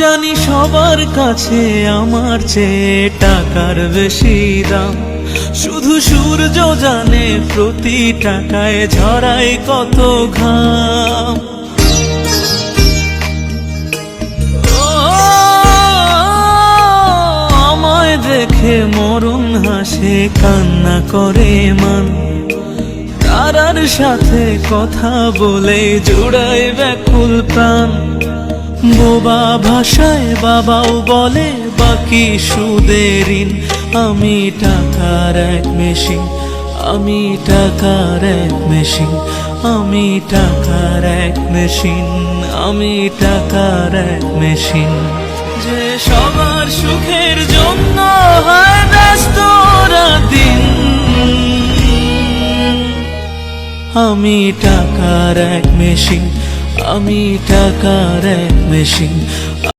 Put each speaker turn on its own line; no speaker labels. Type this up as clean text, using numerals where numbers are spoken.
জানি সবার কাছে আমার চেয়ে টাকার বেশি দাম, শুধু সূর্য জানে প্রতি টাকায় ঝরায় কত ঘাম। ও, আমায় দেখে মরণ হাসে কান্না করে মান, তারার সাথে কথা বলে জোড়ায় ব্যাকুল প্রাণ। বোবা ভাষায় বাবাও বলে বাকি সুদের ঋণ। আমি টাকার এক মেশিন, আমি টাকার এক মেশিন, আমি টাকার এক মেশিন, আমি টাকার এক মেশিন। যে সবার সুখের জন্য হয় ব্যস্ত দিন। আমি টাকার এক মেশিন, আমি টাকার এক মেশিন।